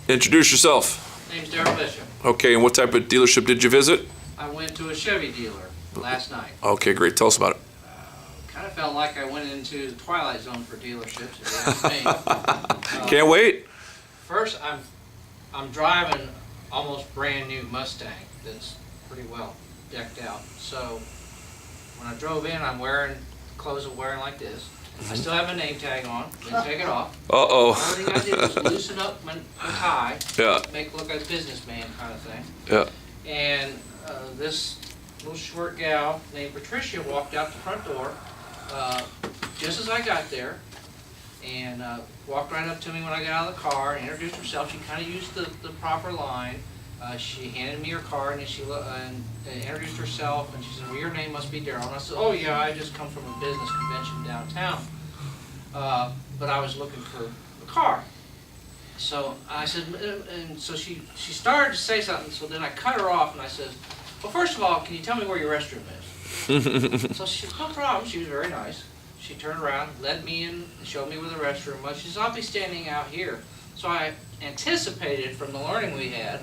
Introduce yourself. Name's Darrell Bishop. Okay, and what type of dealership did you visit? I went to a Chevy dealer last night. Okay, great. Tell us about it. Kind of felt like I went into the twilight zone for dealerships, if you ask me. Can't wait. First, I'm driving almost brand new Mustang that's pretty well decked out. So when I drove in, I'm wearing clothes I'm wearing like this. I still have a name tag on. Didn't take it off. Uh-oh. The only thing I did was loosen up my tie. Yeah. Make it look like a businessman kind of thing. Yeah. And this little short gal named Patricia walked out the front door just as I got there, and walked right up to me when I got out of the car and introduced herself. She kind of used the proper line. She handed me her card, and she introduced herself, and she said, well, your name must be Darrell. And I said, oh yeah, I just come from a business convention downtown, but I was looking for a car. So I said, and so she started to say something, so then I cut her off, and I said, well, first of all, can you tell me where your restroom is? So she said, no problem. She was very nice. She turned around, led me in, showed me where the restroom was. She said, I'll be standing out here. So I anticipated from the learning we had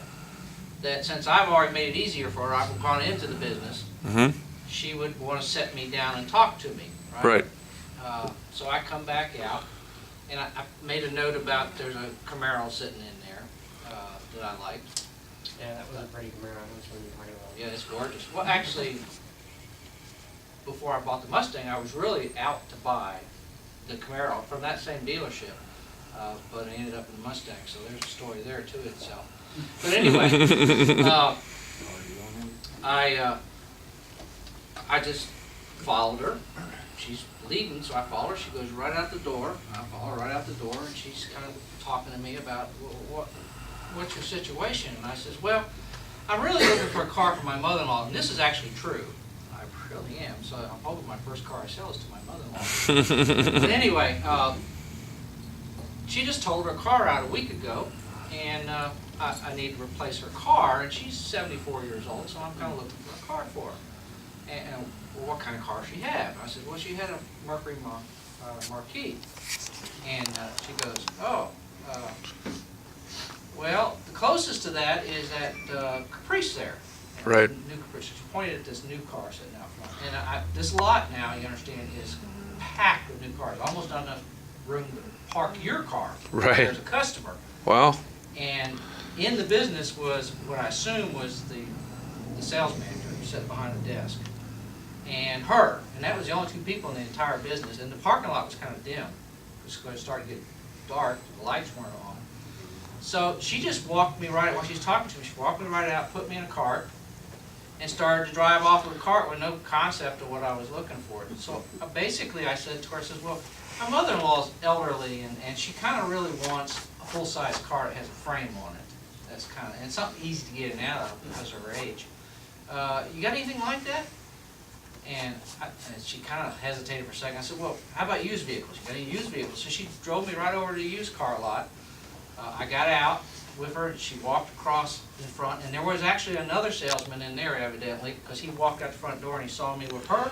that since I've already made it easier for her, I've gone into the business, she would want to set me down and talk to me. Right. So I come back out, and I made a note about there's a Camaro sitting in there that I liked. Yeah, that was a pretty Camaro. That's what you're talking about. Yeah, it's gorgeous. Well, actually, before I bought the Mustang, I was really out to buy the Camaro from that same dealership, but I ended up in the Mustang, so there's a story there to itself. But anyway, I just followed her. She's leaving, so I follow her. She goes right out the door. I follow her right out the door, and she's kind of talking to me about, well, what's your situation? And I says, well, I'm really looking for a car for my mother-in-law, and this is actually true. I really am. So I'm hoping my first car I sell is to my mother-in-law. But anyway, she just told her car out a week ago, and I need to replace her car, and she's 74 years old, so I'm kind of looking for a car for her. And well, what kind of car she have? I said, well, she had a Mercury Marquis. And she goes, oh, well, the closest to that is that Caprice there. Right. New Caprice. She pointed at this new car sitting out front. And this lot now, you understand, is packed with new cars. Almost not enough room to park your car. Right. There's a customer. Wow. And in the business was what I assume was the sales manager who sat behind the desk, and her. And that was the only two people in the entire business. And the parking lot was kind of dim. It was going to start to get dark. The lights weren't on. So she just walked me right, while she's talking to me, she walked me right out, put me in a cart, and started to drive off with the cart with no concept of what I was looking for. So basically I said to her, I said, well, my mother-in-law is elderly, and she kind of really wants a full-size car that has a frame on it. That's kind of, and something easy to get in and out of because of her age. You got anything like that? And she kind of hesitated for a second. I said, well, how about used vehicles? You got any used vehicles? So she drove me right over to the used car lot. I got out with her, and she walked across in front, and there was actually another salesman in there evidently, because he walked out the front door and he saw me with her,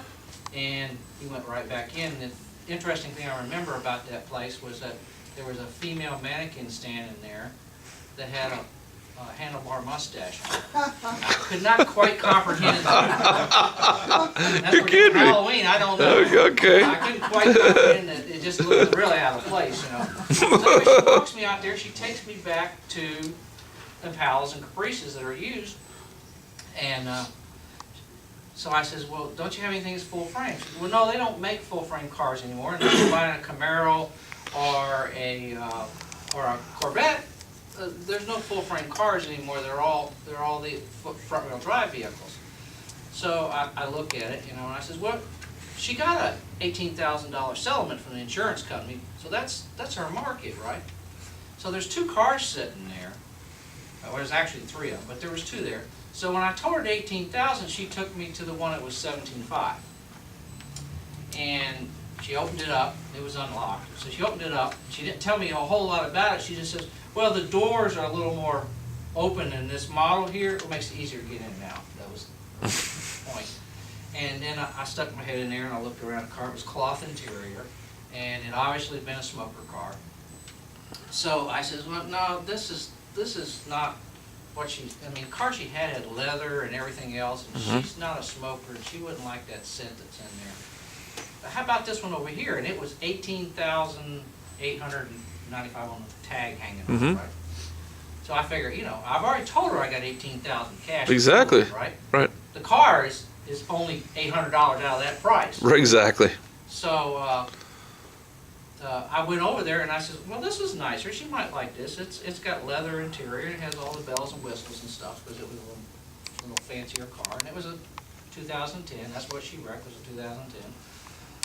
and he went right back in. And the interesting thing I remember about that place was that there was a female mannequin standing there that had a handlebar mustache. I could not quite comprehend it. That's You're kidding me. Halloween, I don't know. Okay. I couldn't quite comprehend it. It just looked really out of place, you know. So she walks me out there. She takes me back to Impalas and Caprices that are used. And so I says, well, don't you have anything that's full frame? She said, well, no, they don't make full frame cars anymore. Unless you're buying a Camaro or a Corvette, there's no full frame cars anymore. They're all the front wheel drive vehicles. So I look at it, you know, and I says, well, she got a $18,000 settlement from the insurance company, so that's her market, right? So there's two cars sitting there. Well, there's actually three of them, but there was two there. So when I told her the $18,000, she took me to the one that was $17,500. And she opened it up. It was unlocked. So she opened it up. She didn't tell me a whole lot about it. She just says, well, the doors are a little more open in this model here. It makes it easier to get in and out. That was the point. And then I stuck my head in there and I looked around the car. It was cloth interior, and it obviously had been a smoker car. So I says, well, no, this this is not what she's, I mean, the car she had leather and everything else, and she's not a smoker, and she wouldn't like that scent that's in there. But how about this one over here? And it was 18,895 on the tag hanging on it, right? So I figure, you know, I've already told her I got 18,000 cash. Exactly. Right? Right. The car is only $800 out of that price. Right, exactly. So I went over there and I said, well, this is nicer. She might like this. It's got leather interior. It has all the bells and whistles and stuff because it was a little fancier car. And it was a 2010. That's what she wrecked, was a 2010.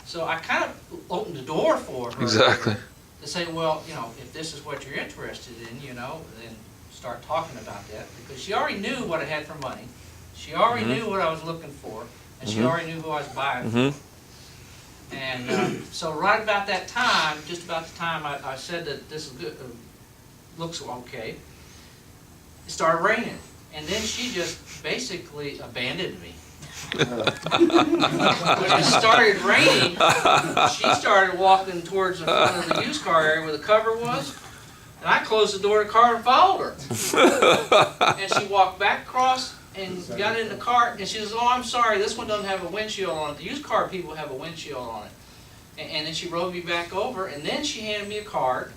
So I kind of opened the door for her. Exactly. To say, well, you know, if this is what you're interested in, you know, then start talking about that. Because she already knew what I had for money. She already knew what I was looking for. And she already knew who I was buying for. And so right about that time, just about the time I said that this is good, looks okay, it started raining. And then she just basically abandoned me. When it started raining, she started walking towards the front of the used car area where the cover was. And I closed the door of the car and followed her. And she walked back across and got in the car, and she says, oh, I'm sorry, this one doesn't have a windshield on it. The used car people have a windshield on it. And then she rode me back over, and then she handed me a card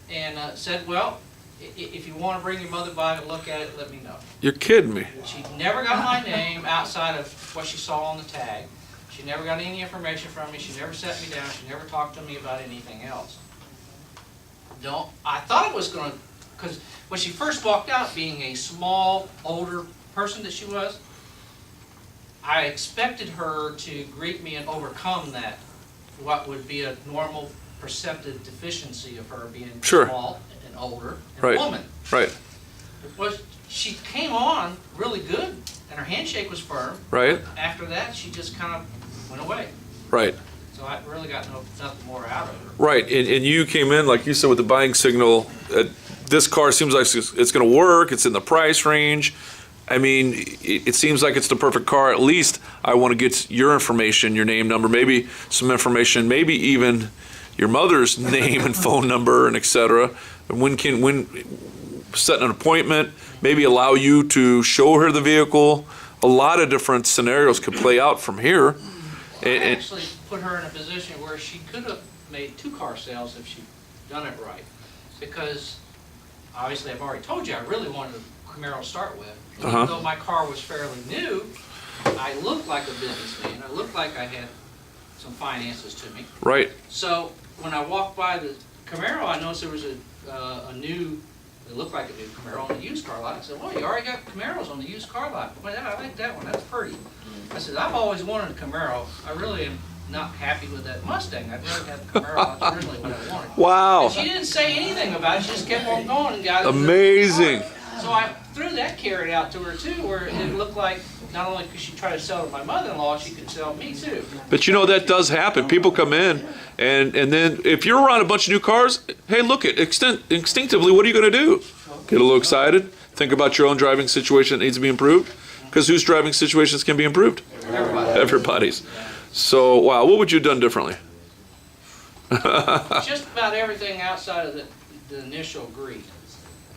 and said, well, if you want to bring your mother by to look at it, let me know. You're kidding me. She never got my name outside of what she saw on the tag. She never got any information from me. She never sat me down. She never talked to me about anything else. I thought it was going to, because when she first walked out, being a small, older person that she was, I expected her to greet me and overcome that, what would be a normal perceptive deficiency of her being small and older and a woman. Right. She came on really good, and her handshake was firm. Right. After that, she just kind of went away. Right. So I really got nothing more out of her. Right. And you came in, like you said, with the buying signal. This car seems like it's going to work. It's in the price range. I mean, it seems like it's the perfect car. At least I want to get your information, your name, number, maybe some information, maybe even your mother's name and phone number and et cetera. When set an appointment, maybe allow you to show her the vehicle. A lot of different scenarios could play out from here. I actually put her in a position where she could have made 2 car sales if she'd done it right. Because obviously I've already told you I really wanted a Camaro to start with. And even though my car was fairly new, I looked like a businessman. I looked like I had some finances to me. Right. So when I walked by the Camaro, I noticed there was a new, it looked like a new Camaro on the used car lot. I said, well, you already got Camaros on the used car lot. Well, yeah, I like that one. That's pretty. I said, I've always wanted a Camaro. I really am not happy with that Mustang. I'd rather have the Camaro. That's originally what I wanted. Wow. And she didn't say anything about it. She just kept on going and got it. Amazing. So I threw that carrot out to her too, where it looked like not only could she try to sell to my mother-in-law, she could sell me too. But you know, that does happen. People come in, and then if you're around a bunch of new cars, hey, look, instinctively, what are you going to do? Get a little excited? Think about your own driving situation that needs to be improved? Because whose driving situations can be improved? Everybody's. So, wow, what would you have done differently? Just about everything outside of the initial greet.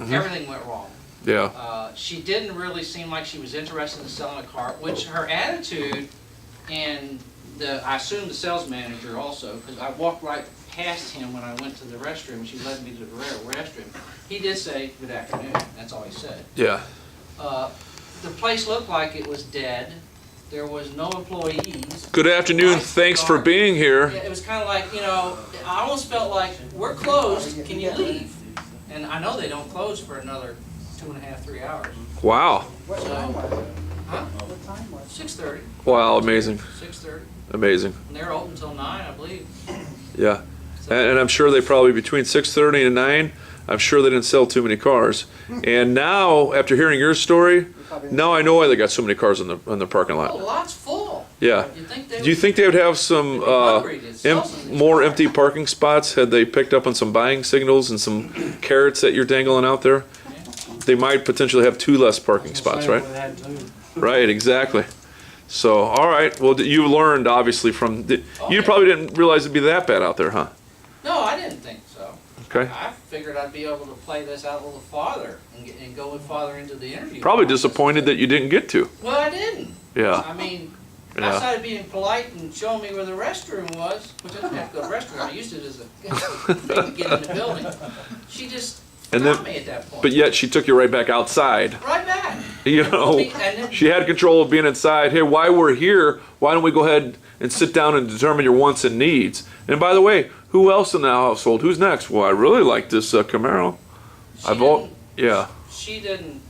Everything went wrong. Yeah. She didn't really seem like she was interested in selling a car, which her attitude and I assume the sales manager also, because I walked right past him when I went to the restroom. She led me to the restroom. He did say, good afternoon. That's all he said. Yeah. The place looked like it was dead. There was no employees. Good afternoon. Thanks for being here. Yeah, it was kind of like, you know, I almost felt like, we're closed. Can you leave? And I know they don't close for another 2.5, 3 hours. Wow. So, huh? 6:30. Wow, amazing. 6:30. Amazing. And they're open until 9, I believe. Yeah. And I'm sure they probably, between 6:30 and 9, I'm sure they didn't sell too many cars. And now, after hearing your story, now I know why they got so many cars in the parking Oh, the lot. lot's full. Yeah. Do you think they would have some more empty parking spots had they picked up on some buying signals and some carrots that you're dangling out there? They might potentially have 2 less parking spots, right? Right, exactly. So, all right. Well, you learned, obviously, from... You probably didn't realize it'd be that bad out there, huh? No, I didn't think so. Okay. I figured I'd be able to play this out a little farther and go farther into the interview. Probably process. disappointed that you didn't get to. Well, I didn't. Yeah. I mean, Yeah. outside of being polite and showing me where the restroom was, which I didn't have to go to the restroom, I used it as a thing to get in the building. She just And then- forgot me at that point. But yet she took you right back outside. Right back. You know, And then- she had control of being inside. Hey, while we're here, why don't we go ahead and sit down and determine your wants and needs? And by the way, who else in the household? Who's next? Well, I really like this Camaro. Yeah. She didn't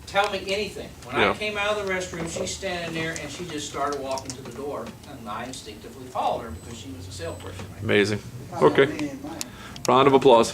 tell me anything. When Yeah. I came out of the restroom, she's standing there and she just started walking to the door, and I instinctively followed her because she was a salesperson. Amazing. Okay. Round of applause.